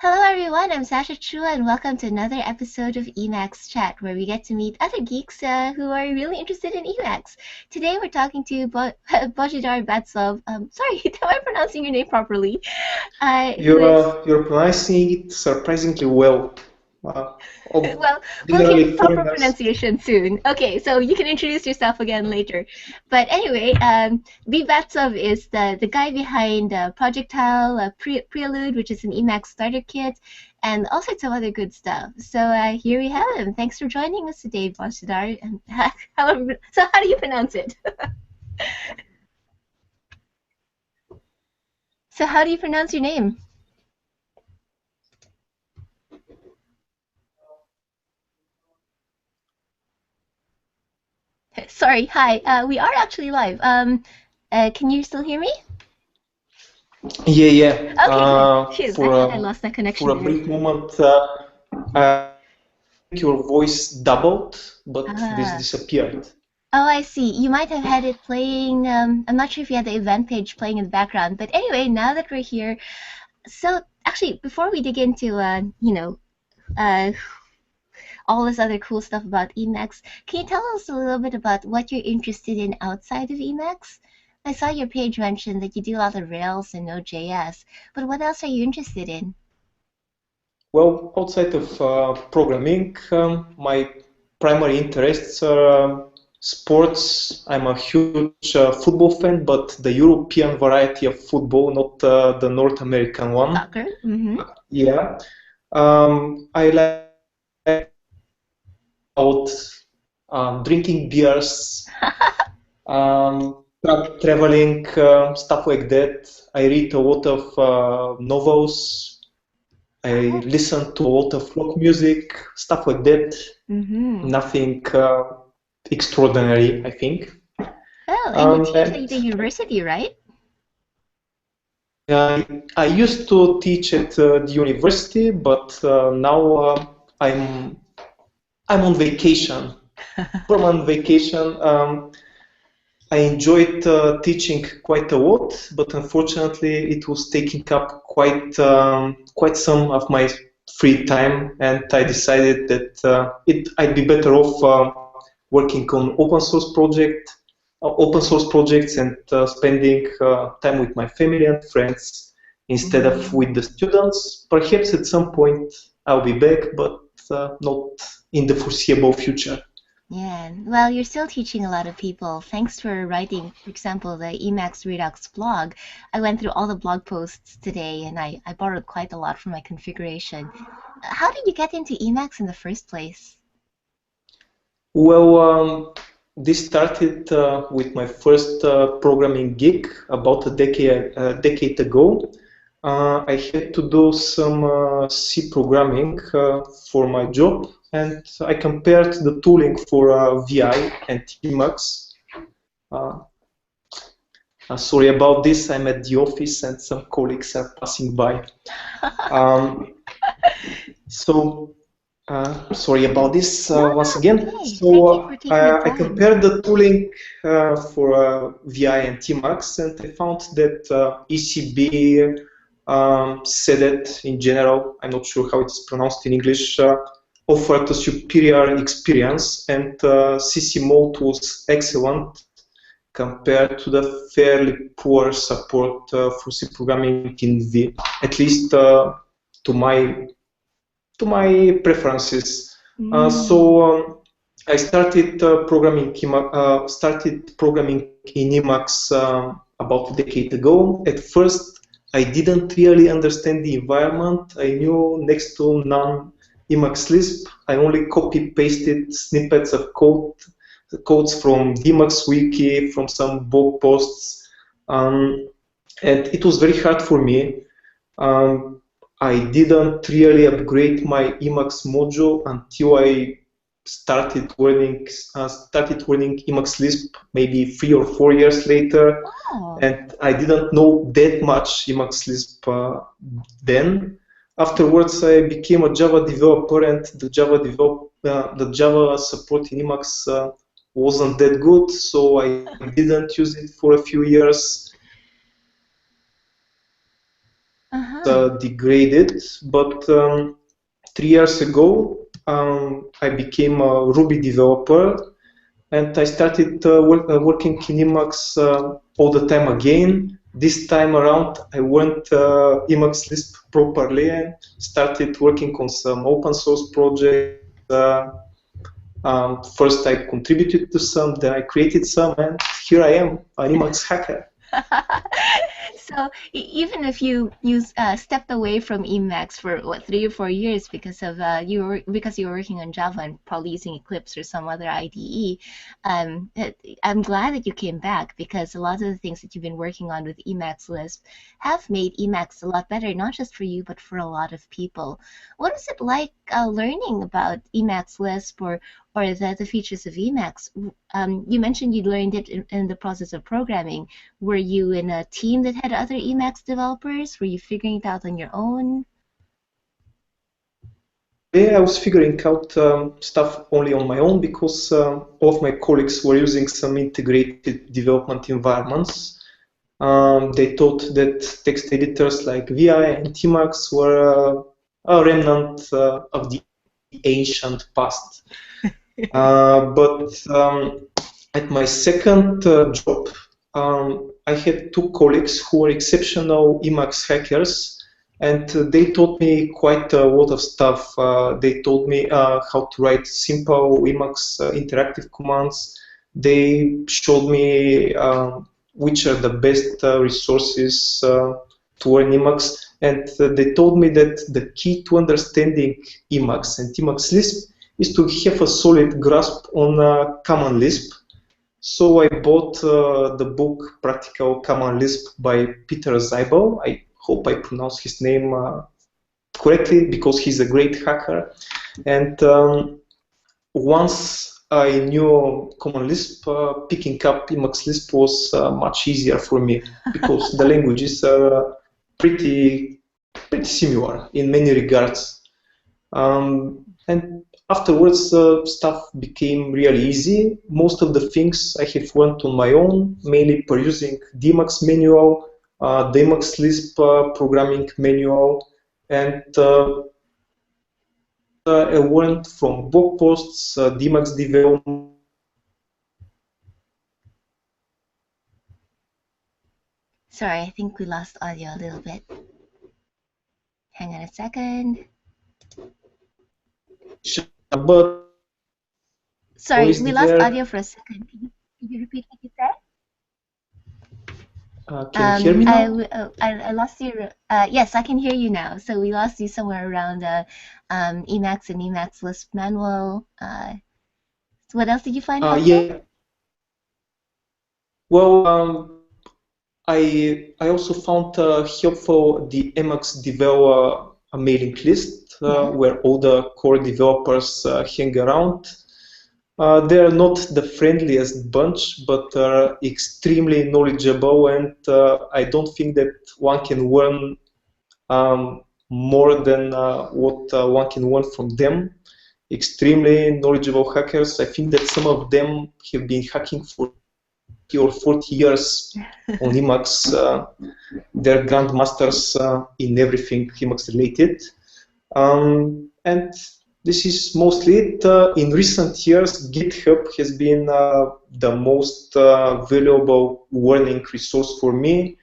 Hello everyone, I'm Sasha Chua and welcome to another episode of Emacs Chat where we get to meet other geeks who are really interested in Emacs. Today we're talking to Bozhidar Batsov. Sorry, am I pronouncing your name properly? Who is You're pronouncing it surprisingly well. Uh, well, we'll hear the Generally, proper foreigners. pronunciation soon. Okay, so you can introduce yourself again later. But anyway, bbatsov is the guy behind Projectile, Prelude, which is an Emacs starter kit, and all sorts of other good stuff. So here we have him. Thanks for joining us today, Bozhidar. And how do you pronounce it? So how do you pronounce your name? Sorry, hi. We are actually live. Can you still hear me? Yeah. Okay, good. Phew, I For thought I a lost that for connection a there. brief moment, I think your voice doubled, but this Ah. disappeared. Oh, I see. You might have had it playing. I'm not sure if you had the event page playing in the background, but anyway, now that we're here, so actually, before we dig into, uh, all this other cool stuff about Emacs, can you tell us a little bit about what you're interested in outside of Emacs? I saw your page mention that you do a lot of Rails and Node.js, but what else are you interested in? Well, outside of programming, my primary interests are sports. I'm a huge football fan, but the European variety of football, not the North American one. Soccer? Mm-hmm. Yeah. I like out drinking beers, traveling, stuff like that. I read a lot of novels. I Oh. listen to a lot of rock music, stuff like that. Mm-hmm. Nothing extraordinary, I think. Well, and you teach at And the university, right? I used to teach at the university, but now I'm I'm on vacation. Permanent vacation. I enjoyed teaching quite a lot, but unfortunately, it was taking up quite some of my free time, and I decided that I'd be better off working on open source projects, and spending time with my family and friends instead of Mm. with the students. Perhaps at some point I'll be back, but not in the foreseeable future. Yeah, well, you're still teaching a lot of people. Thanks for writing, for example, the Emacs Redux blog. I went through all the blog posts today and I borrowed quite a lot from my configuration. How did you get into Emacs in the first place? Well, this started with my first programming gig about a decade ago. I had to do some C programming for my job, and I compared the tooling for VI and Emacs. Uh, Sorry about this, I'm at the office and some colleagues are passing by. Um, so Sorry about this No, once no, it's again. okay. So Thank you for taking the I time. compared the tooling for VI and Tmax, and I found that ECB, SEDET in general, I'm not sure how it's pronounced in English, offered a superior experience, and CC mode was excellent compared to the fairly poor support for C programming in V, at least to my preferences. Mm. I started started programming in Emacs about a decade ago. At first, I didn't really understand the environment. I knew next to none Emacs Lisp. I only copy pasted snippets of codes from the Emacs wiki, from some blog posts, and it was very hard for me. Um, I didn't really upgrade my Emacs module until I started learning Emacs Lisp maybe 3 or 4 years later, Oh. and I didn't know that much Emacs Lisp then. Afterwards, I became a Java developer, and the Java support in Emacs wasn't that good, so I didn't use it for a few years. degraded. But 3 years ago, I became a Ruby developer, and I started working in Emacs all the time again. This time around, I learned Emacs Lisp properly and started working on some open source projects. First, I contributed to some, then I created some, and here I am, an Emacs hacker. So even if you stepped away from Emacs for what 3 or 4 years because of you were working on Java and probably using Eclipse or some other IDE, I'm glad that you came back, because a lot of the things that you've been working on with Emacs Lisp have made Emacs a lot better, not just for you but for a lot of people. What is it like learning about Emacs Lisp or the features of Emacs? You mentioned you learned it in the process of programming. Were you in a team that had other Emacs developers? Were you figuring it out on your own? Yeah, I was figuring out stuff only on my own, because all of my colleagues were using some integrated development environments. They thought that text editors like VI and Emacs were a remnant of the ancient past. But at my second job, I had 2 colleagues who were exceptional Emacs hackers, and they taught me quite a lot of stuff. They told me how to write simple Emacs interactive commands. They showed me which are the best resources to learn Emacs, and they told me that the key to understanding Emacs and Emacs Lisp is to have a solid grasp on Common Lisp. So I bought the book Practical Common Lisp by Peter Zeibel. I hope I pronounce his name correctly, because he's a great hacker. And once I knew Common Lisp, picking up Emacs Lisp was much easier for me, because the languages are pretty similar in many regards. And afterwards, stuff became really easy. Most of the things I have learned on my own, mainly per using the Emacs manual, the Emacs Lisp programming manual, and I learned from blog posts, the Emacs development. Sorry, I think we lost audio a little bit. Hang on a second. But sorry, we lost audio for a second. Can you repeat what you said? Can you hear me now? I lost you. Yes, I can hear you now. So we lost you somewhere around Emacs and Emacs Lisp manual. So what else did you find helpful? Yeah. Well, I also found helpful the Emacs Devel mailing list, where all the core developers hang around. They are not the friendliest bunch, but are extremely knowledgeable, and I don't think that one can learn more than what one can learn from them. Extremely knowledgeable hackers. I think that some of them have been hacking for 30 or 40 years on Emacs. They're grandmasters in everything Emacs related. And this is mostly it. In recent years, GitHub has been the most valuable learning resource for me,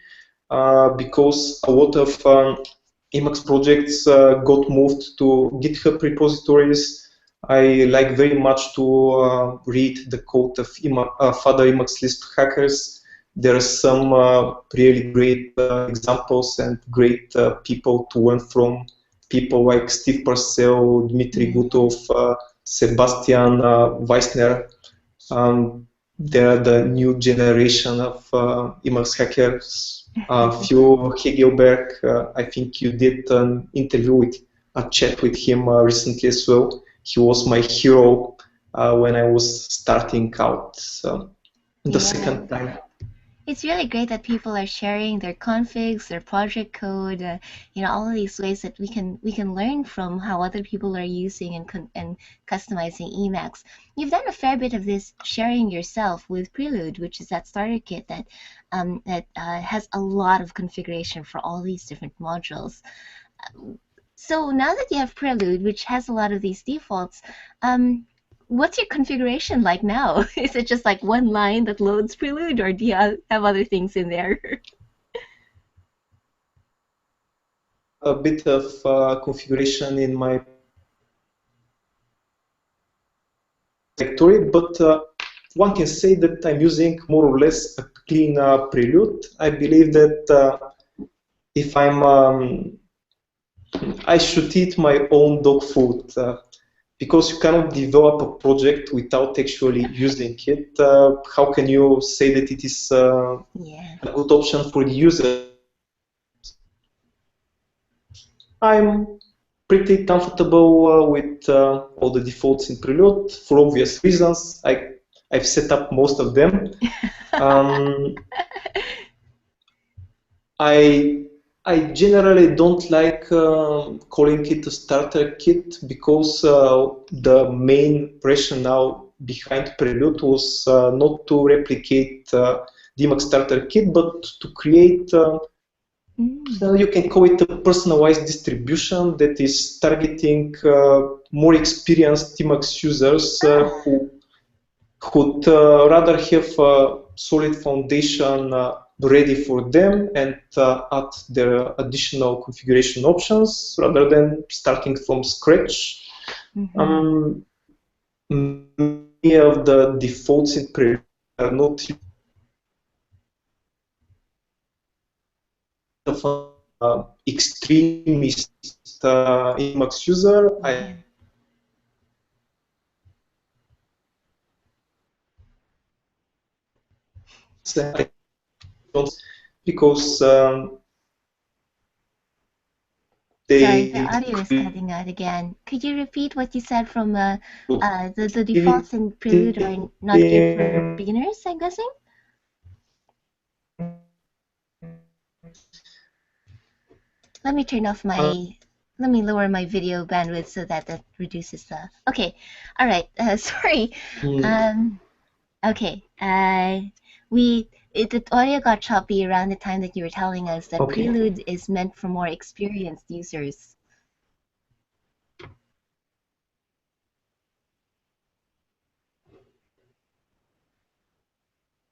because a lot of Emacs projects got moved to GitHub repositories. I like very much to read the code of other Emacs Lisp hackers. There are some really great examples and great people to learn from. People like Steve Purcell, Dmitry Gutov, Sebastian Weissner. They're the new generation of Emacs hackers. Phil Hegelberg, I think you did an interview with a chat with him recently as well. He was my hero when I was starting out the second time. It's really great that people are sharing their configs, their project code, all of these ways that we can learn from how other people are using and customizing Emacs. You've done a fair bit of this sharing yourself with Prelude, which is that starter kit that has a lot of configuration for all these different modules. So now that you have Prelude, which has a lot of these defaults, what's your configuration like now? Is it just like one line that loads Prelude, or do you have other things in there? A bit of configuration in my directory, but one can say that I'm using more or less a clean Prelude. I believe that if I should eat my own dog food because you cannot develop a project without actually using it. How can you say that it is a good option for the user? I'm pretty comfortable with all the defaults in Prelude for obvious reasons. I've set up most of them. I generally don't like calling it a starter kit because the main rationale behind Prelude was not to replicate the Emacs starter kit, but to create you can call it a personalized distribution that is targeting more experienced Emacs users who would rather have a solid foundation ready for them and add their additional configuration options rather than starting from scratch. Many of the defaults in Prelude are not of an extremist Emacs user. I don't because Sorry, the audio is cutting out again. Could you repeat what you said from the defaults in Prelude are not good for beginners, I'm guessing? Let me turn off my, let me lower my video bandwidth so that reduces the, okay, all right, sorry. Okay, the audio got choppy around the time that you were telling us that Prelude is meant for more experienced users.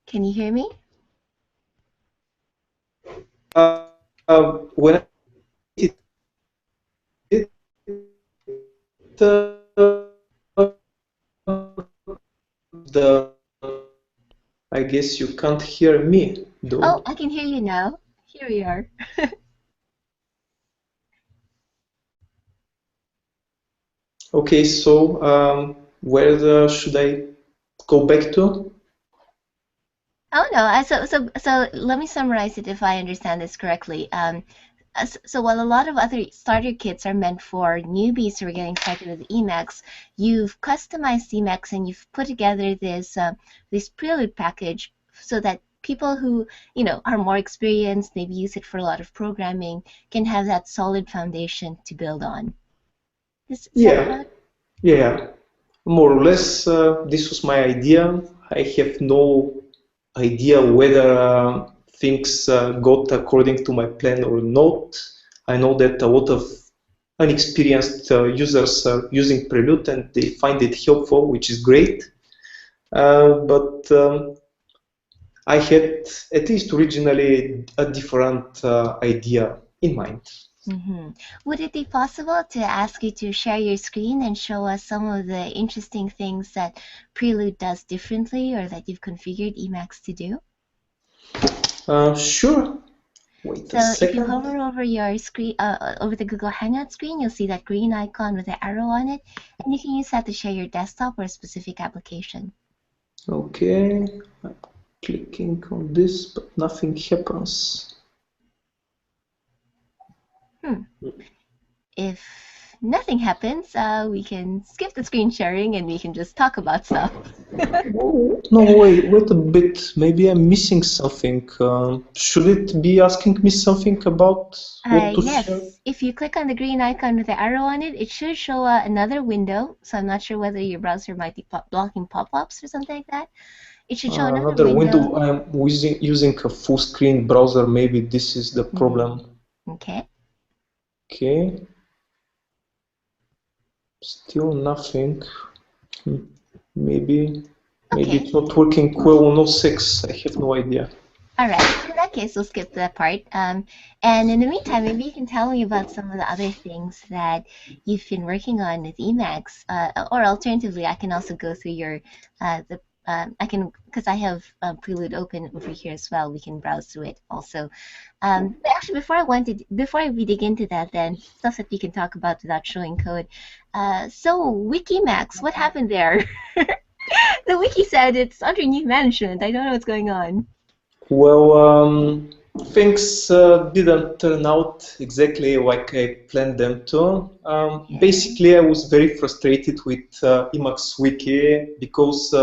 Can you hear me? When I guess you can't hear me, though. Oh, I can hear you now. Here we are. Okay, so where should I go back to? Oh no, so let me summarize it if I understand this correctly. So while a lot of other starter kits are meant for newbies who are getting started with Emacs, you've customized Emacs and you've put together this Prelude package so that people who are more experienced, maybe use it for a lot of programming, can have that solid foundation to build on. Is that correct? Yeah, more or less. This was my idea. I have no idea whether things got according to my plan or not. I know that a lot of unexperienced users are using Prelude and they find it helpful, which is great. But I had, at least originally, a different idea in mind. Would it be possible to ask you to share your screen and show us some of the interesting things that Prelude does differently or that you've configured Emacs to do? Sure. Wait a second. If you hover over your screen, over the Google Hangout screen, you'll see that green icon with the arrow on it, and you can use that to share your desktop or a specific application. Okay, I'm clicking on this, but nothing happens. If nothing happens, we can skip the screen sharing and we can just talk about stuff. No, wait a bit. Maybe I'm missing something. Should it be asking me something about what to share? Yes, if you click on the green icon with the arrow on it, it should show another window. So I'm not sure whether your browser might be blocking pop-ups or something like that. It should show another Another window. window. I'm using a full screen browser. Maybe this is the problem. Okay. Okay. Still nothing. Maybe Okay. it's not working well on OS X. I have no idea. All right. In that case, we'll skip that part. And in the meantime, maybe you can tell me about some of the other things that you've been working on with Emacs, or alternatively, I can also go through your I can, because I have Prelude open over here as well. We can browse through it also. But actually, before we dig into that, then stuff that we can talk about without showing code. So Wikimax, what happened there? The wiki said it's under new management. I don't know what's going on. Well, things didn't turn out exactly like I planned them to. Basically, I was very frustrated with Emacs Wiki because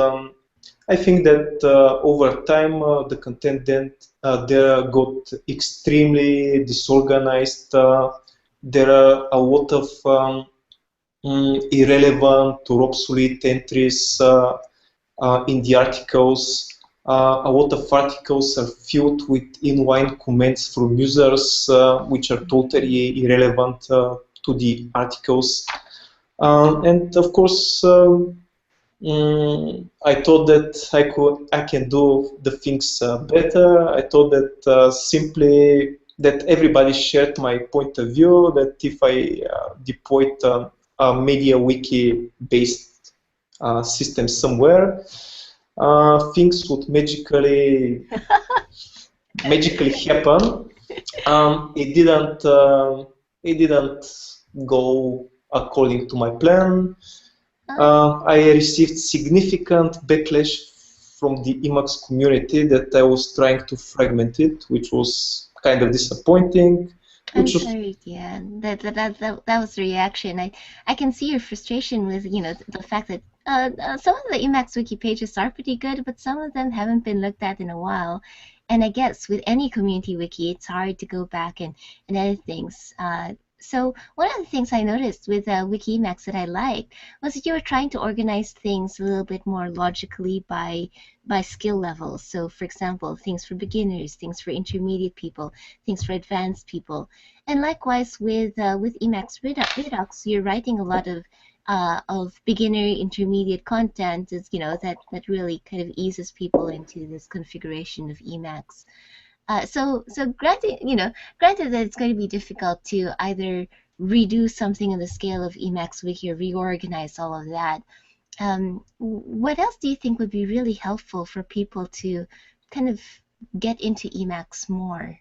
I think that over time the content there got extremely disorganized. There are a lot of irrelevant or obsolete entries in the articles. A lot of articles are filled with inline comments from users, which are totally irrelevant to the articles. And of course, I thought that I can do the things better. I thought that simply that everybody shared my point of view. That if I deployed a MediaWiki-based system somewhere, things would magically happen. It didn't go according to my plan. I received significant backlash from the Emacs community that I was trying to fragment it, which was kind of disappointing. I'm sorry, yeah. That was the reaction. I can see your frustration with, the fact that some of the Emacs wiki pages are pretty good, but some of them haven't been looked at in a while. And I guess with any community wiki, it's hard to go back and edit things. So one of the things I noticed with Wiki Emacs that I liked was that you were trying to organize things a little bit more logically by skill levels. So, for example, things for beginners, things for intermediate people, things for advanced people, and likewise with Emacs Redux, you're writing a lot of beginner, intermediate content, that really kind of eases people into this configuration of Emacs. So granted, granted that it's going to be difficult to either redo something in the scale of Emacs Wiki or reorganize all of that. What else do you think would be really helpful for people to kind of get into Emacs more?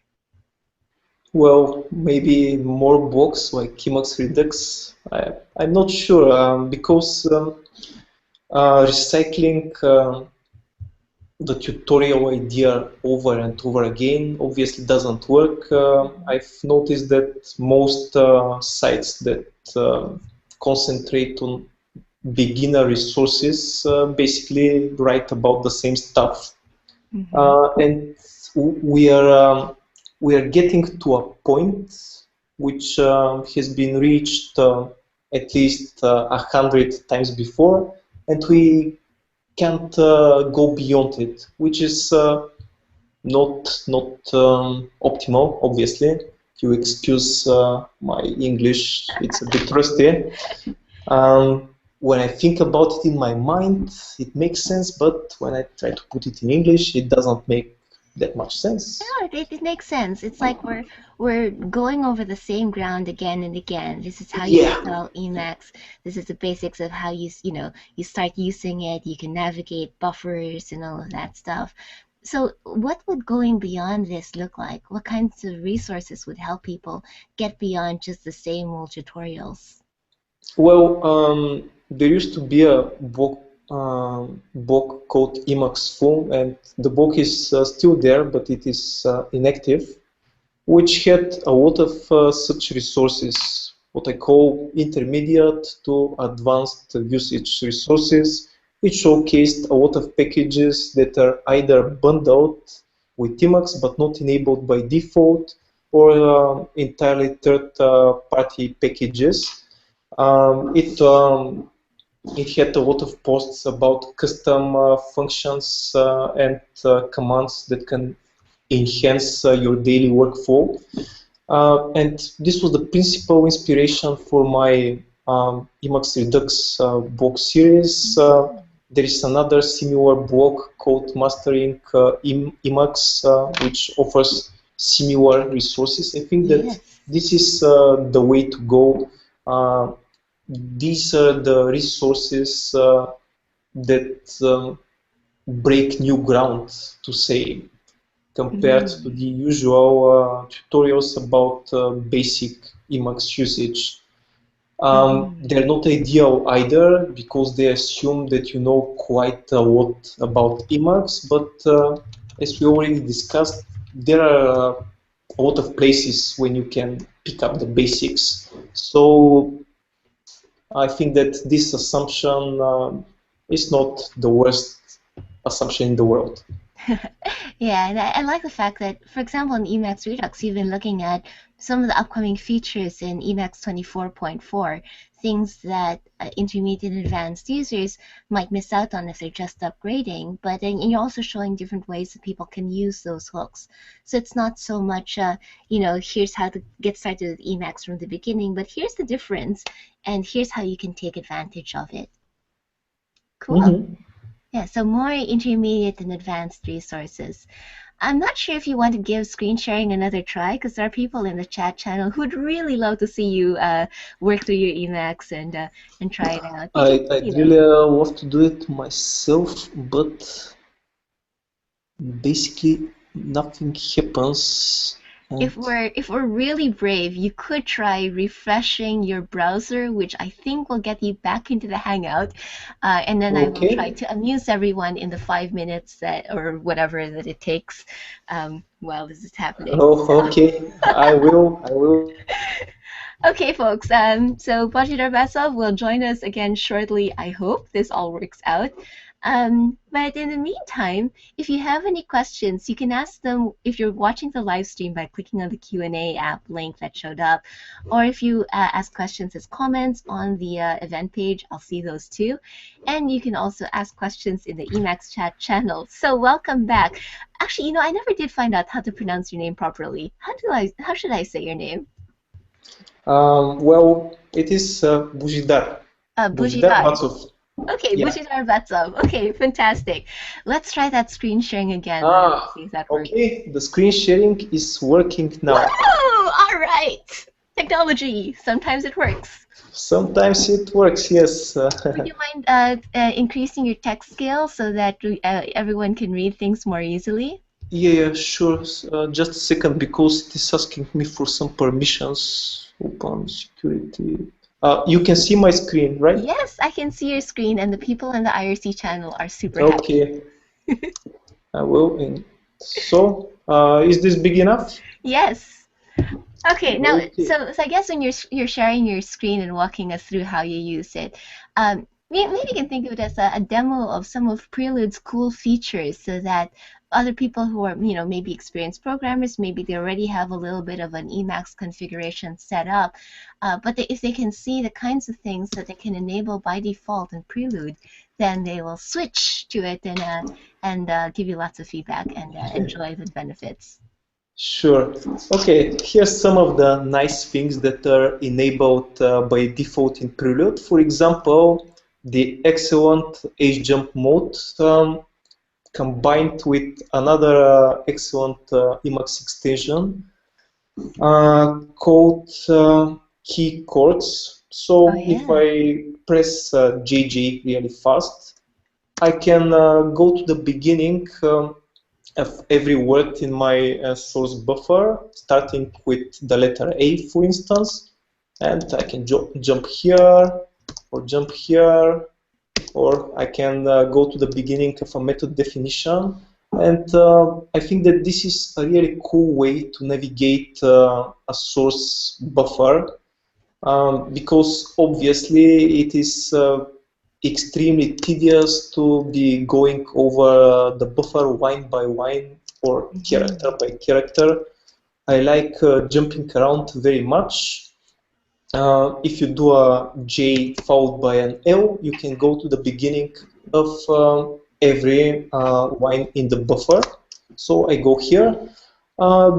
Well, maybe more blocks like Emacs Redux. I'm not sure because recycling the tutorial idea over and over again obviously doesn't work. I've noticed that most sites that concentrate on beginner resources basically write about the same stuff. And we are getting to a point which has been reached at least 100 times before, and we can't go beyond it, which is not optimal. Obviously, if you excuse my English, it's a bit rusty. When I think about it in my mind, it makes sense, but when I try to put it in English, it doesn't make that much sense. No, it makes sense. It's like we're going over the same ground again and again. This is how you install Emacs. This is the basics of how you start using it. You can navigate buffers and all of that stuff. So what would going beyond this look like? What kinds of resources would help people get beyond just the same old tutorials? Well, there used to be a book called Emacs Full, and the book is still there, but it is inactive, which had a lot of such resources. what I call intermediate to advanced usage resources. It showcased a lot of packages that are either bundled with Emacs but not enabled by default, or entirely third-party packages. It had a lot of posts about custom functions and commands that can enhance your daily workflow. And this was the principal inspiration for my Emacs Redux blog series. There is another similar blog called Mastering Emacs, which offers similar resources. I think that this is the way to go. These are the resources that break new ground, to say, compared to the usual tutorials about basic Emacs usage. They're not ideal either, because they assume that you know quite a lot about Emacs, but as we already discussed, there are a lot of places when you can pick up the basics. So I think that this assumption is not the worst assumption in the world. Yeah, and I like the fact that, for example, in Emacs Redux, you've been looking at some of the upcoming features in Emacs 24.4, things that intermediate and advanced users might miss out on if they're just upgrading, but then you're also showing different ways that people can use those hooks. So it's not so much, here's how to get started with Emacs from the beginning, but here's the difference, and here's how you can take advantage of it. Cool. Yeah, so more intermediate and advanced resources. I'm not sure if you want to give screen sharing another try, because there are people in the chat channel who'd really love to see you work through your Emacs and try it out. I'd really love to do it myself, but basically nothing happens. If we're really brave, you could try refreshing your browser, which I think will get you back into the Hangout, and then I will try to amuse everyone in the 5 minutes or whatever that it takes while this is happening. Oh, okay. I will. Okay, folks. So Bozhidar Batsov will join us again shortly. I hope this all works out. But in the meantime, if you have any questions, you can ask them if you're watching the live stream by clicking on the Q&A app link that showed up, or if you ask questions as comments on the event page, I'll see those too. And you can also ask questions in the Emacs chat channel. So welcome back. Actually, I never did find out how to pronounce your name properly. How should I say your name? Well, it is Bozhidar. Bozhidar Batsov. Okay, yeah. Bozhidar Batsov. Okay, fantastic. Let's try that screen sharing again. See if that works. Okay, the screen sharing is working now. Whoa! All right. Technology. Sometimes it works. Sometimes it works, yes. Would you mind increasing your text scale so that everyone can read things more easily? Yeah, sure. Just a second, because it is asking me for some permissions. Open security. You can see my screen, right? Yes, I can see your screen, and the people in the IRC channel are super happy. Okay. I will. And so, is this big enough? Yes. Okay. Now, so I guess when you're sharing your screen and walking us through how you use it, maybe you can think of it as a demo of some of Prelude's cool features, so that other people who are, maybe experienced programmers, maybe they already have a little bit of an Emacs configuration set up, but if they can see the kinds of things that they can enable by default in Prelude, then they will switch to it and give you lots of feedback and enjoy the benefits. Sure. Okay, here's some of the nice things that are enabled by default in Prelude. For example, the excellent H-jump mode combined with another excellent Emacs extension called key chords. So if I press JJ really fast, I can go to the beginning of every word in my source buffer, starting with the letter A, for instance, and I can jump here or jump here, or I can go to the beginning of a method definition. And I think that this is a really cool way to navigate a source buffer. because obviously it is extremely tedious to be going over the buffer line by line or character by character. I like jumping around very much. If you do a J followed by an L, you can go to the beginning of every line in the buffer. So I go here.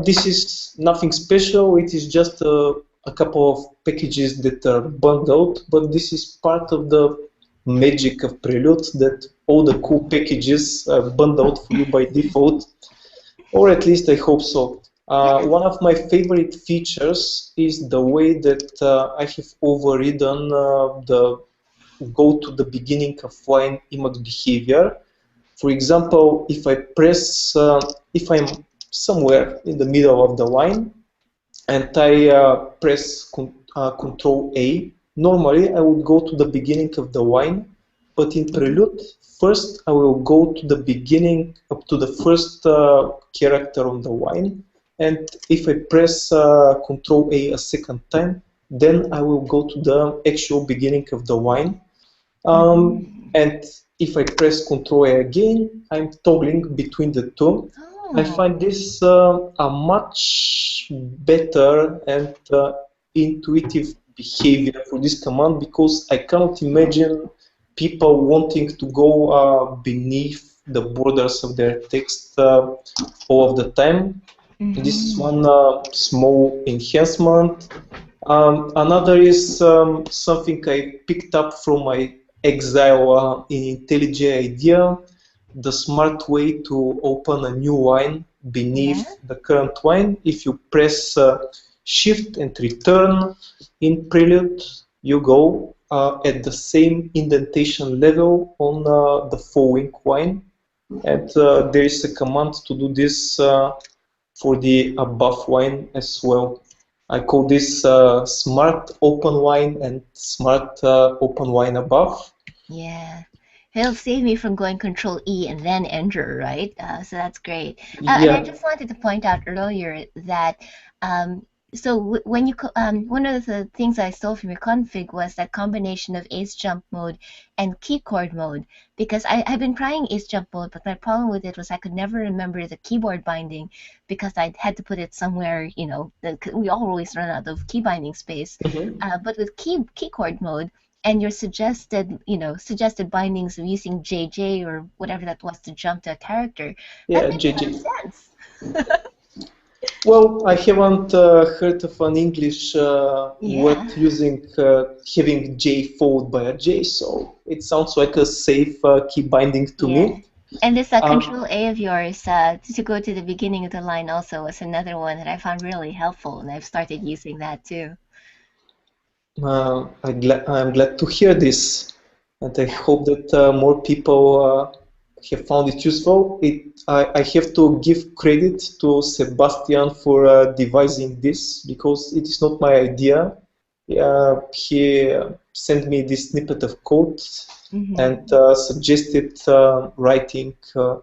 This is nothing special. It is just a couple of packages that are bundled, but this is part of the magic of Prelude, that all the cool packages are bundled for you by default, or at least I hope so. One of my favorite features is the way that I have overridden the go to the beginning of line Emacs behavior. For example, if I press, if I'm somewhere in the middle of the line and I press Control A, normally I would go to the beginning of the line, but in Prelude, first I will go to the beginning, up to the first character on the line, and if I press Control A a second time, then I will go to the actual beginning of the line. And if I press Control A again, I'm toggling between the two. I find this a much better and intuitive behavior for this command, because I cannot imagine people wanting to go beneath the borders of their text all of the time. This is one small enhancement. Another is something I picked up from my exile in IntelliJ idea, the smart way to open a new line beneath the current line. If you press Shift and return in Prelude, you go at the same indentation level on the following line. And there is a command to do this for the above line as well. I call this smart open line and smart open line above. Yeah, it'll save me from going Control E and then Enter, right? So that's great. And I Yeah. just wanted to point out earlier that when you one of the things I stole from your config was that combination of ace jump mode and keycord mode, because I've been trying ace jump mode, but my problem with it was I could never remember the keyboard binding because I had to put it somewhere, you know, we always run out of key binding space. But with keycord mode and your suggested bindings of using JJ or whatever that was to jump to a character, Yeah, that makes a lot JJ. of sense. Well, I haven't heard of an English word using having J followed by a J, so it sounds like a safe key binding to me. And this Control A of yours to go to the beginning of the line also was another one that I found really helpful, and I've started using that too. I'm glad to hear this, and I hope that more people have found it useful. I have to give credit to Sebastian for devising this, because it is not my idea. He sent me this snippet of code and suggested writing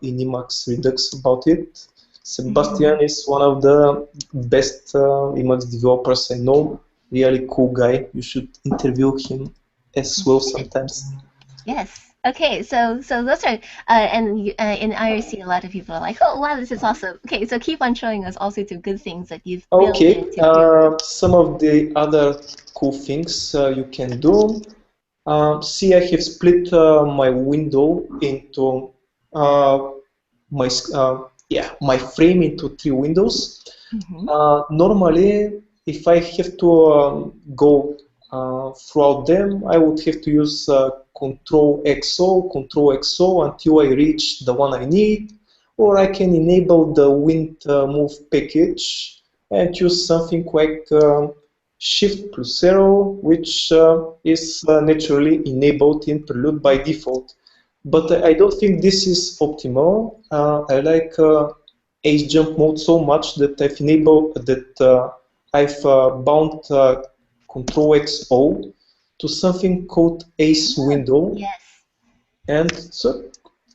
in Emacs Redux about it. Sebastian is one of the best Emacs developers I know. Really cool guy. You should interview him as well sometimes. Yes. Okay, so those are and in IRC a lot of people are like, oh wow, this is awesome. Okay, so keep on showing us all sorts of good things that you've built into. Some of the other cool things you can do. See, I have split my window into my frame into 3 windows. Normally, if I have to go throughout them, I would have to use Control XO until I reach the one I need, or I can enable the wind move package and choose something like Shift plus 0, which is naturally enabled in Prelude by default. But I don't think this is optimal. I like ace jump mode so much that I've enabled that I've bound Control XO to something called ace window. Yes. And so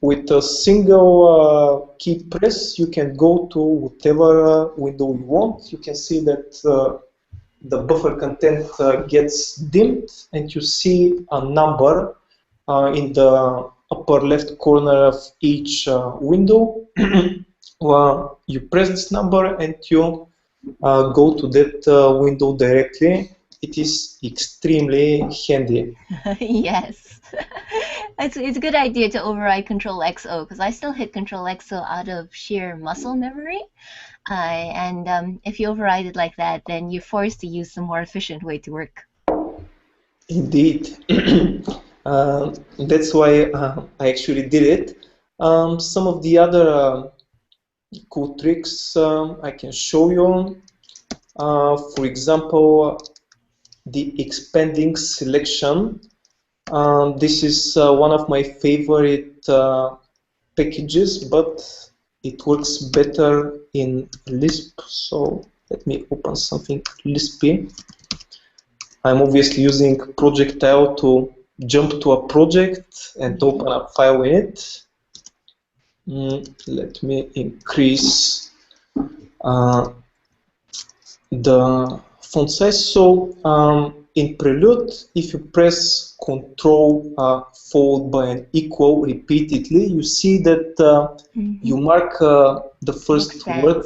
with a single key press, you can go to whatever window you want. You can see that the buffer content gets dimmed, and you see a number in the upper left corner of each window. Well, you press this number and you go to that window directly. It is extremely handy. Yes. It's a good idea to override Control XO because I still hit Control XO out of sheer muscle memory. And if you override it like that, then you're forced to use some more efficient way to work. Indeed. That's why I actually did it. Some of the other cool tricks I can show you. For example, the expanding selection. This is one of my favorite packages, but it works better in Lisp. So let me open something Lispy. I'm obviously using projectile to jump to a project and open a file in it. Let me increase the font size. So in Prelude, if you press Control followed by an equal repeatedly, you see that you mark the first word,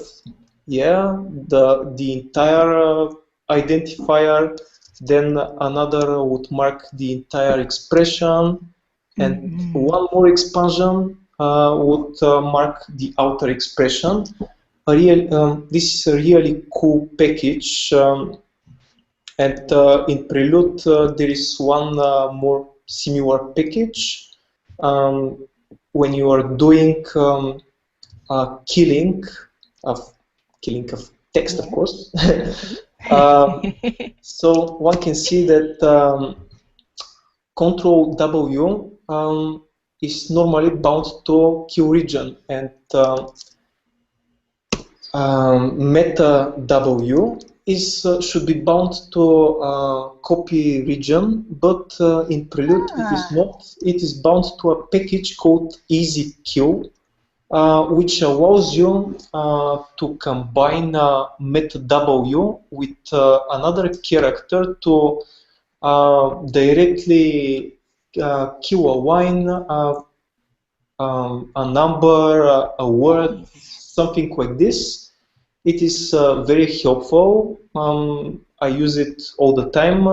the entire identifier, then another would mark the entire expression, and one more expansion would mark the outer expression. This is a really cool package, and in Prelude there is one more similar package. When you are doing killing of text, of course. So one can see that Control W is normally bound to queue region, and meta W is should be bound to copy region, but in Prelude it is not. It is bound to a package called EasyQ, which allows you to combine meta W with another character to directly queue a line, a number, a word, something like this. It is very helpful. I use it all the time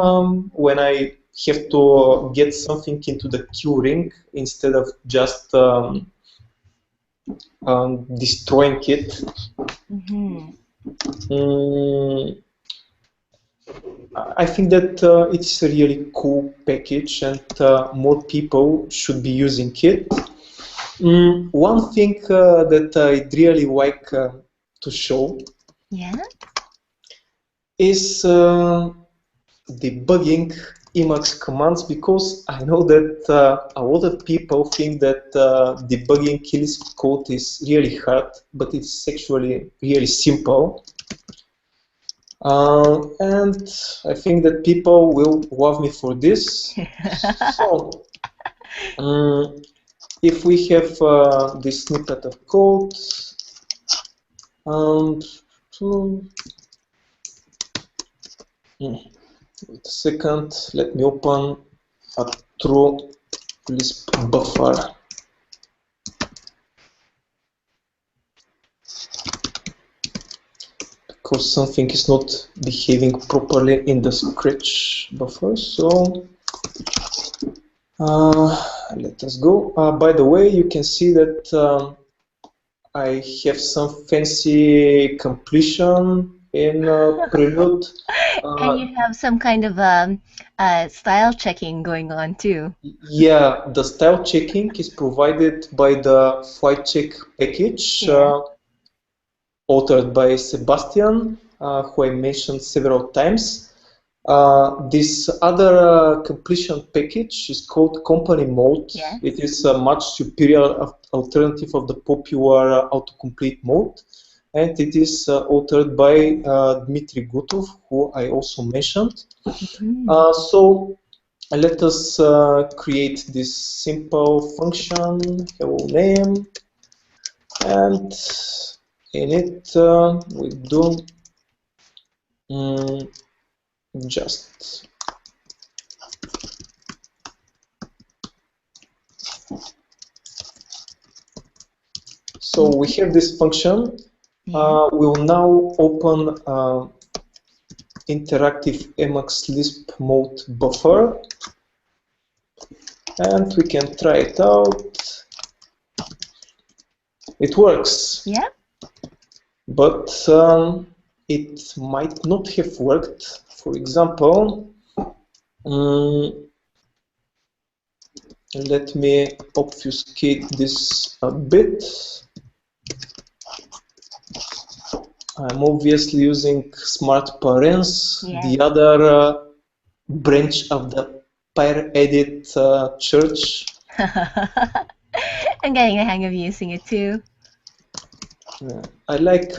when I have to get something into the queue ring instead of just destroying it. I think that it's a really cool package, and more people should be using it. One thing that I'd really like to show is debugging Emacs commands, because I know that a lot of people think that debugging Lisp code is really hard, but it's actually really simple. And I think that people will love me for this. So, if we have this snippet of code, wait a second, let me open a true Lisp buffer. Because something is not behaving properly in the Scratch buffer, so let us go. By the way, you can see that I have some fancy completion in Prelude. And you have some kind of style checking going on too. Yeah, the style checking is provided by the flight check package, authored by Sebastian, who I mentioned several times. This other completion package is called company mode. It is a much superior alternative of the popular autocomplete mode, and it is authored by Dmitry Gutov, who I also mentioned. So let us create this simple function, hello name, and in it we do just. So we have this function. Yeah. We will now open interactive Emacs Lisp mode buffer, and we can try it out. It works. Yeah. But it might not have worked. For example, let me obfuscate this a bit. I'm obviously using smart parens, Yeah. the other branch of the Edit church. I'm getting the hang of using it too. I like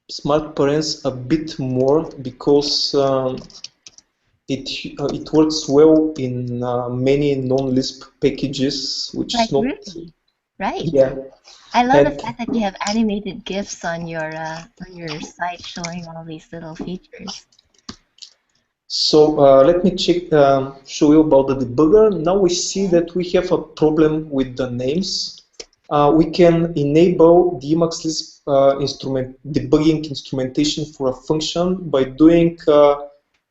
smart parens a bit more because it works well in many non-Lisp packages, which Like is not. Ruby, right? Yeah. I love the And fact that you have animated GIFs on your site showing all these little features. so let me show you about the debugger. Now we see that we have a problem with the names. We can enable the Emacs Lisp debugging instrumentation for a function by doing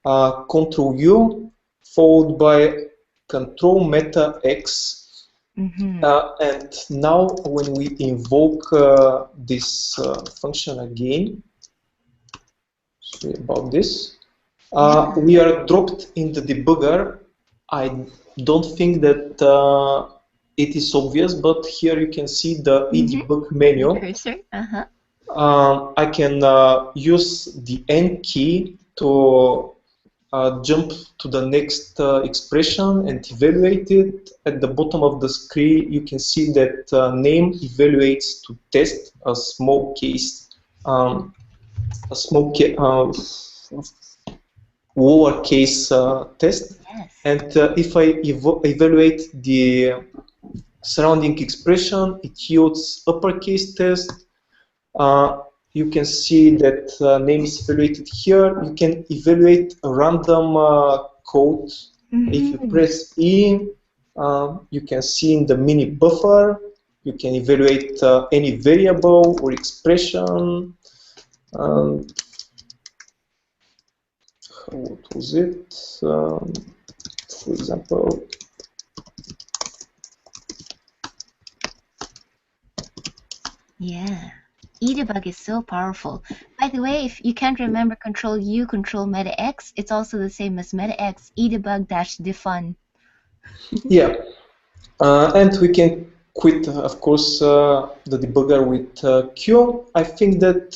Control U followed by Control Meta X. And now when we invoke this function again, sorry about this, we are dropped in the debugger. I don't think that it is obvious, but here you can see the edebug menu. The cursor. I can use the N key to jump to the next expression and evaluate it. At the bottom of the screen, you can see that name evaluates to test a small case, lowercase test. Yes. And if I evaluate the surrounding expression, it yields uppercase test. You can see that name is evaluated here. You can evaluate a random code. If you press E, you can see in the mini buffer, you can evaluate any variable or expression. What was it? For example, yeah. Edebug is so powerful. By the way, if you can't remember Control U, Control Meta X, it's also the same as Meta X, edebug-defun. Yeah, and we can quit, of course, the debugger with Q. I think that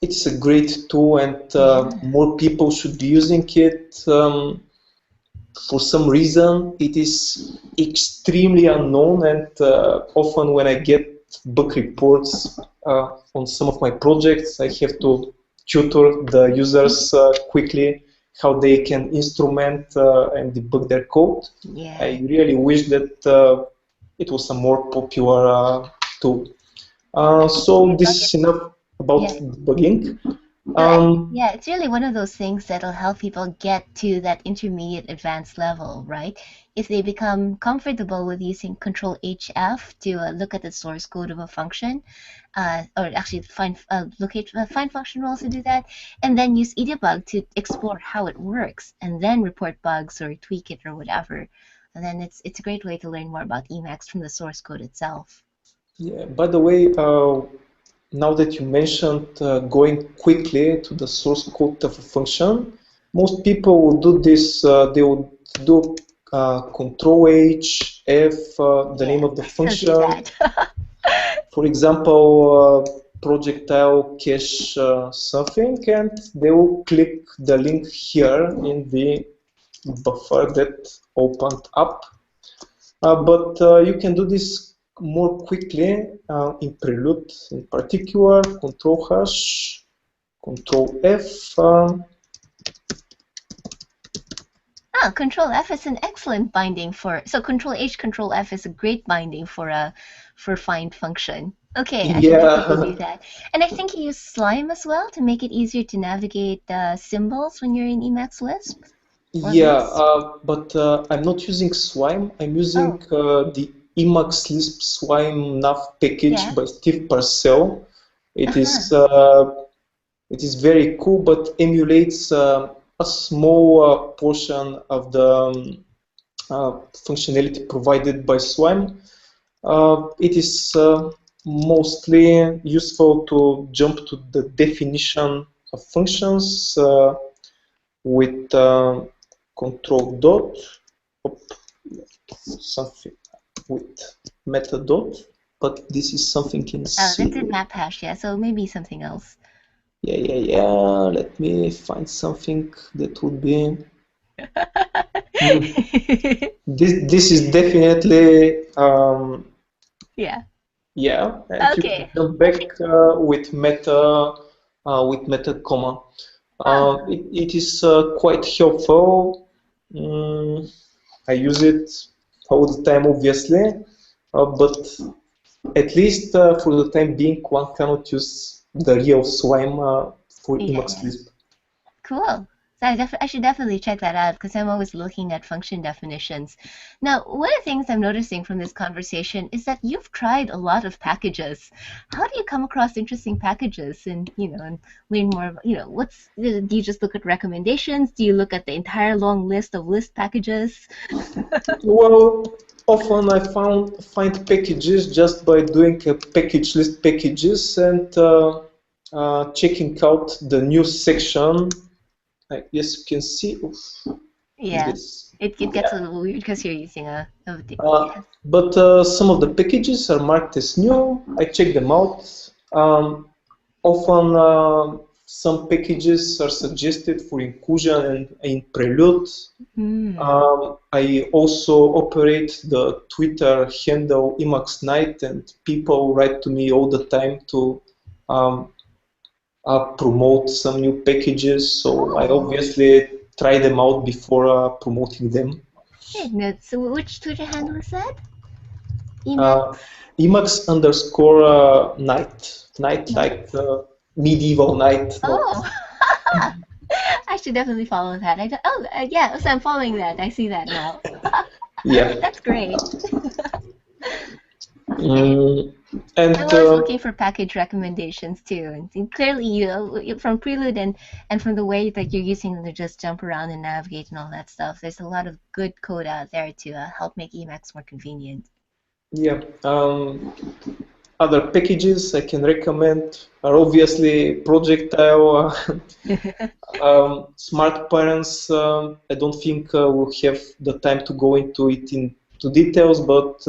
it's a great tool, and more people should be using it. For some reason, it is extremely unknown, and often when I get bug reports on some of my projects, I have to tutor the users quickly how they can instrument and debug their code. Yeah. I really wish that it was a more popular tool. So this is enough about debugging. Yeah, it's really one of those things that'll help people get to that intermediate advanced level, right? If they become comfortable with using Control HF to look at the source code of a function, or actually find function rules to do that, and then use edebug to explore how it works, and then report bugs or tweak it or whatever. And then it's a great way to learn more about Emacs from the source code itself. Yeah, by the way, now that you mentioned going quickly to the source code of a function, most people will do this, they will do Control H, F, the name of the function. For example, projectile cache something, and they will click the link here in the buffer that opened up. But you can do this more quickly in Prelude in particular. Control hash, Control F. Control F is an excellent binding for, so Control H, Control F is a great binding for for find function. Okay, I should definitely do Yeah, that. And I think you use Slime as well to make it easier to navigate symbols when you're in Emacs Lisp or yeah, Lisp. but I'm not using Swime. I'm using Oh, the Emacs Lisp Swime nav package yeah. by Steve Parcell. It Uh-huh. is it is very cool, but emulates a small portion of the functionality provided by Swime. It is mostly useful to jump to the definition of functions with control dot, op, something with meta dot, but this is something in Oh, that's C. in map hash, yeah, so maybe something else. Yeah. Let me find something that would be. Hmm. This is definitely Yeah. yeah, and you can Okay. jump I think, back with meta comma. oh, It is quite helpful. Mm, I use it all the time, obviously, but at least for the time being, one cannot use the real Swime for Emacs yeah. Lisp. Cool. So I should definitely check that out because I'm always looking at function definitions. Now, one of the things I'm noticing from this conversation is that you've tried a lot of packages. How do you come across interesting packages and, and learn more, do you just look at recommendations? Do you look at the entire long list of list packages? Well, often I find packages just by doing a package list packages and checking out the new section. Yes, you can see. Oof, it Yeah. gets It gets a yeah. little weird because you're using Uh, yes. but some of the packages are marked as new. I check them out. Often some packages are suggested for inclusion in Prelude. Hmm. I also operate the Twitter handle Emacs Night, and people write to me all the time to um, promote some new packages. So I Oh. obviously try them out before promoting them. Yeah, no, so which Twitter handle is that? Uh, Emacs? Emacs underscore night, night like Nice. medieval night, not. Oh, I should definitely follow that. Yeah, so I'm following that. I see that now. Yeah. That's great. Okay. Mm, I'm and always looking for package recommendations too. And clearly, from Prelude and from the way that you're using them to just jump around and navigate and all that stuff, there's a lot of good code out there to help make Emacs more convenient. yeah, other packages I can recommend are obviously Projectile, Smart Parents. I don't think we'll have the time to go into it into details, but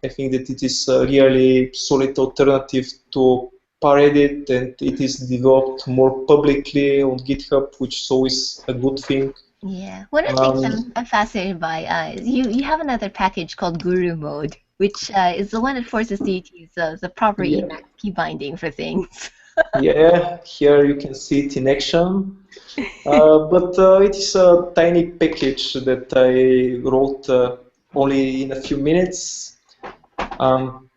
I think that it is a really solid alternative to Paredit, and it is developed more publicly on GitHub, which is always a good thing. Yeah, one of the things Um, I'm fascinated by is you have another package called Guru Mode, which is the one that forces you to use the proper yeah, Emacs key binding for things. yeah, here you can see it in action. But it is a tiny package that I wrote only in a few minutes. Um,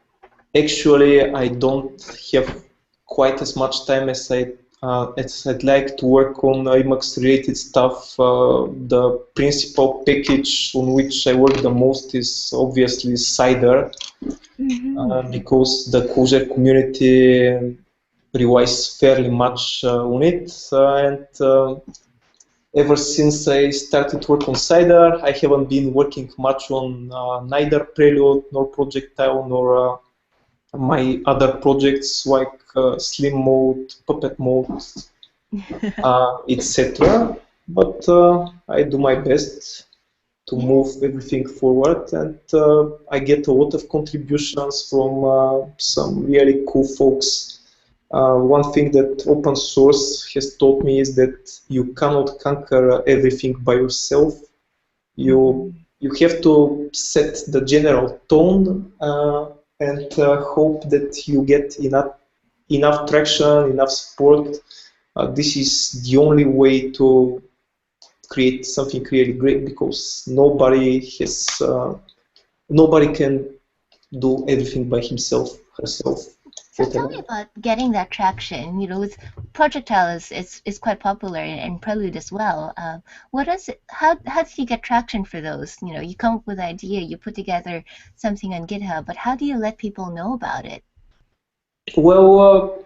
Actually, I don't have quite as much time as I'd like to work on Emacs related stuff. The principal package on which I work the most is obviously Cider, Hmm. because the Clojure community relies fairly much on it, and ever since I started work on Cider, I haven't been working much on neither Prelude nor Projectile nor my other projects like Slim Mode, Puppet Mode, etc. But I do my best to Yeah. move everything forward, and I get a lot of contributions from some really cool folks. One thing that open source has taught me is that you cannot conquer everything by yourself. You Hmm. you have to set the general tone and hope that you get enough traction, enough support. This is the only way to create something really great, because nobody can do everything by himself, herself. So tell me about getting that traction. With Projectile is quite popular and Prelude as well. What is it? How did you get traction for those? You come up with an idea, you put together something on GitHub, but how do you let people know about it? Well,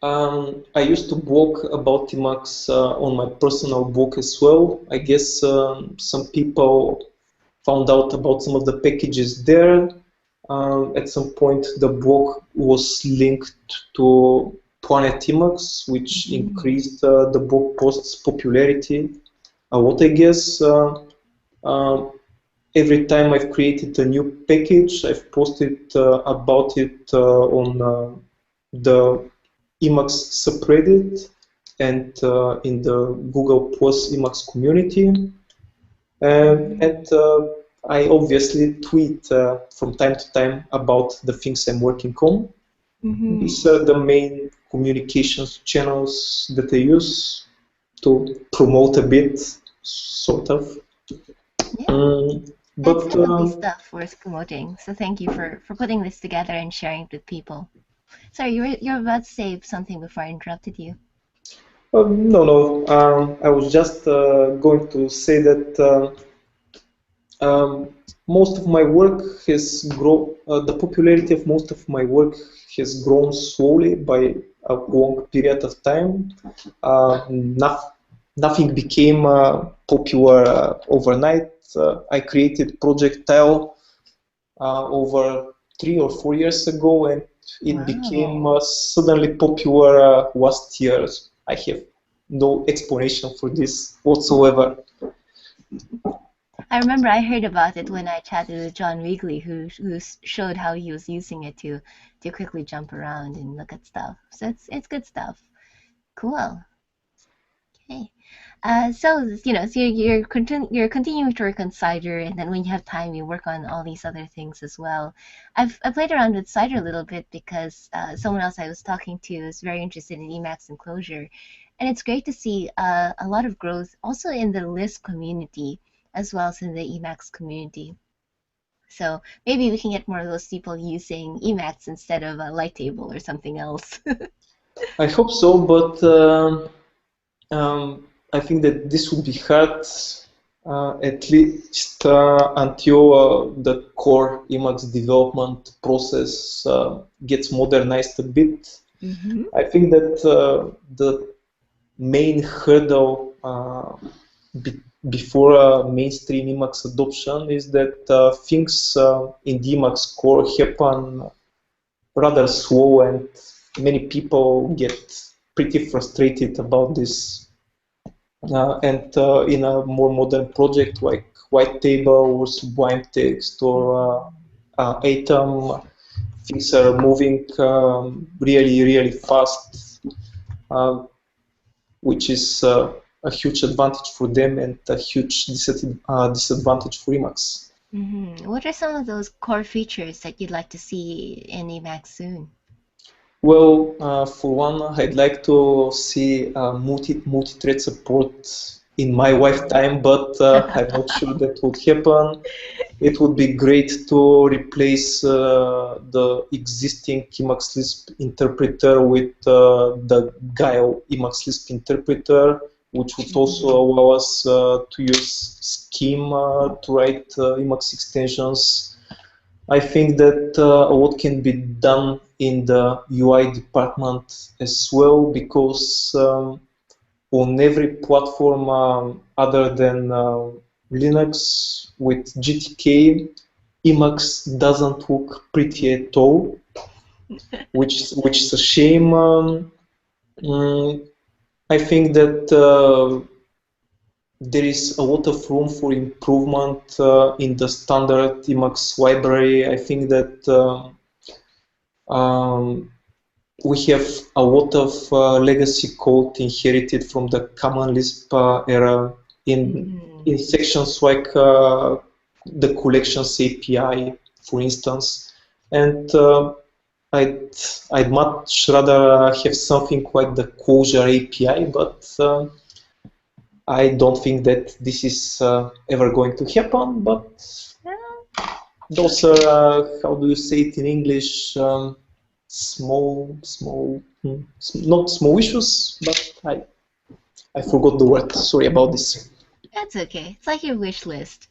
I used to blog about Emacs on my personal blog as well. I guess some people found out about some of the packages there. At some point, the blog was linked to Planet Emacs, which increased the blog post's popularity a lot, I guess. Every time I've created a new package, I've posted about it on the Emacs subreddit and in the Google Plus Emacs community. And I obviously tweet from time to time about the things I'm working on. These are the main communications channels that I use to promote a bit, sort of. Yeah. That's definitely stuff worth promoting. So thank you for putting this together and sharing it with people. Sorry, you're about to say something before I interrupted you. No. I was just going to say that most of my work has grown. The popularity of most of my work has grown slowly by a long period of time. Nothing became popular overnight. I created Projectile over 3 or 4 years ago, and it became suddenly popular last year. I have no explanation for this whatsoever. I remember I heard about it when I chatted with John Weagley, who showed how he was using it to quickly jump around and look at stuff. So it's good stuff. Cool. Okay. So you're continuing to work on Cider, and then when you have time, you work on all these other things as well. I played around with Cider a little bit because someone else I was talking to is very interested in Emacs and Clojure, and it's great to see a lot of growth also in the Lisp community as well as in the Emacs community. So maybe we can get more of those people using Emacs instead of a light table or something else. I hope so, but I think that this would be hard at least until the core Emacs development process gets modernized a bit. I think that the main hurdle before mainstream Emacs adoption is that things in the Emacs core happen rather slow, and many people get pretty frustrated about this. And in a more modern project like White Table or Sublime Text or Atom, things are moving really fast, which is a huge advantage for them and a huge disadvantage for Emacs. What are some of those core features that you'd like to see in Emacs soon? Well, for one, I'd like to see multi-thread support in my lifetime, but I'm not sure that would happen. It would be great to replace the existing Emacs Lisp interpreter with the Guile Emacs Lisp interpreter, which would also allow us to use Scheme to write Emacs extensions. I think that a lot can be done in the UI department as well, because on every platform other than Linux with GTK, Emacs doesn't look pretty at all, which is a shame. I think that there is a lot of room for improvement in the standard Emacs library. I think that we have a lot of legacy code inherited from the Common Lisp era in sections like the collections API, for instance. And I'd much rather have something like the Clojure API, but I don't think that this is ever going to happen. But Those are, how do you say it in English? Not small issues, but I forgot the word. Sorry about this. That's okay. It's like your wish list.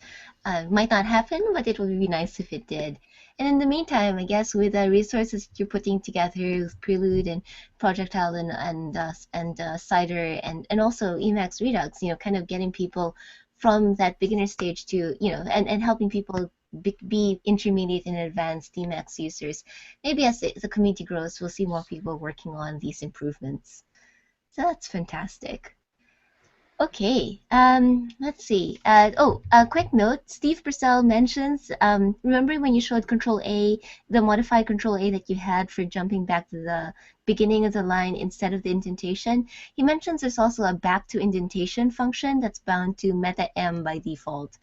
Might not happen, but it would be nice if it did. And in the meantime, I guess with the resources that you're putting together with Prelude and Projectile and Cider and also Emacs Redux, kind of getting people from that beginner stage to, and helping people be intermediate and advanced Emacs users. Maybe as the community grows, we'll see more people working on these improvements. So that's fantastic. Okay, let's see. A quick note. Steve Purcell mentions, remember when you showed Control A, the modified Control A that you had for jumping back to the beginning of the line instead of the indentation? He mentions there's also a back to indentation function that's bound to meta M by default.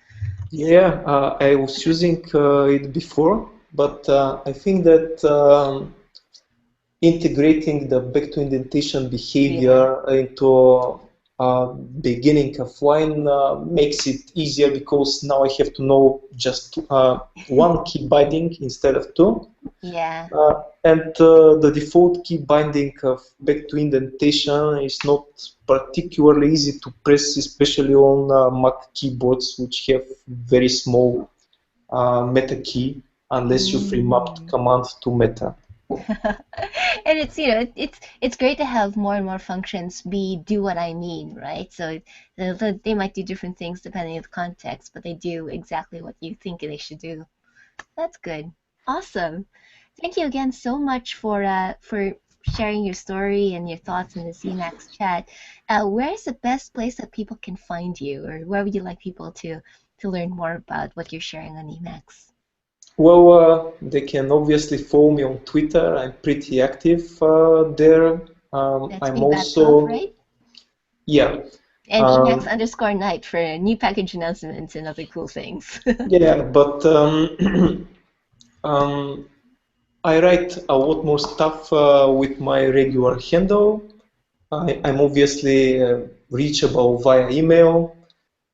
Yeah, I was using it before, but I think that integrating the back to indentation behavior into beginning of line makes it easier because now I have to know just one key binding instead of two. Yeah. And the default key binding of back to indentation is not particularly easy to press, especially on Mac keyboards, which have very small meta key, unless you frame up the command to meta. And it's it's great to have more and more functions do what I mean, right? So they might do different things depending on the context, but they do exactly what you think they should do. That's good. Awesome. Thank you again so much for sharing your story and your thoughts in this Emacs chat. Where is the best place that people can find you, or where would you like people to learn more about what you're sharing on Emacs? Well, they can obviously follow me on Twitter. I'm pretty active there. That's I'm bbatsov, also, right? yeah, And um, Emacs_night for new package announcements and other cool things. yeah, but um, I write a lot more stuff with my regular handle. I'm obviously reachable via email.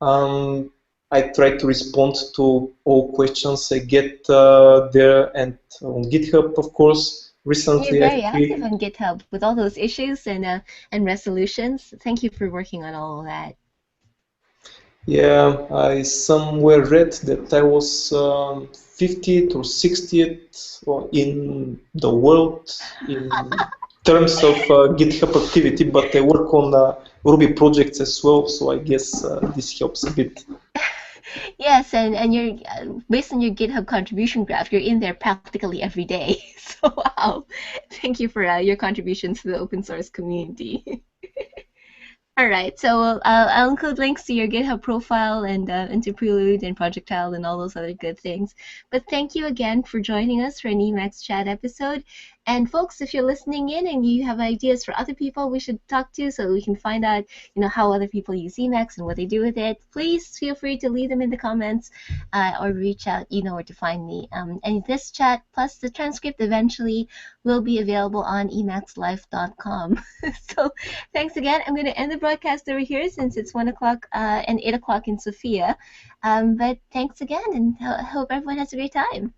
Um, I try to respond to all questions I get there and on GitHub, of course. You're Recently, very I've active created, on GitHub with all those issues and resolutions. Thank you for working on all of that. yeah, I somewhere read that I was 50th or 60th in the world in terms of GitHub activity, but I work on Ruby projects as well, so I guess this helps a bit. Yes, and you're based on your GitHub contribution graph, you're in there practically every day. So wow, thank you for your contributions to the open source community. All right, so I'll include links to your GitHub profile and to Prelude and Projectile and all those other good things. But thank you again for joining us for an Emacs Chat episode. And folks, if you're listening in and you have ideas for other people we should talk to so we can find out, how other people use Emacs and what they do with it, please feel free to leave them in the comments or reach out. You know where to find me. And this chat plus the transcript eventually will be available on emacslife.com. So thanks again. I'm going to end the broadcast over here since it's 1 o'clock and 8 o'clock in Sofia. But thanks again, and I hope everyone has a great time.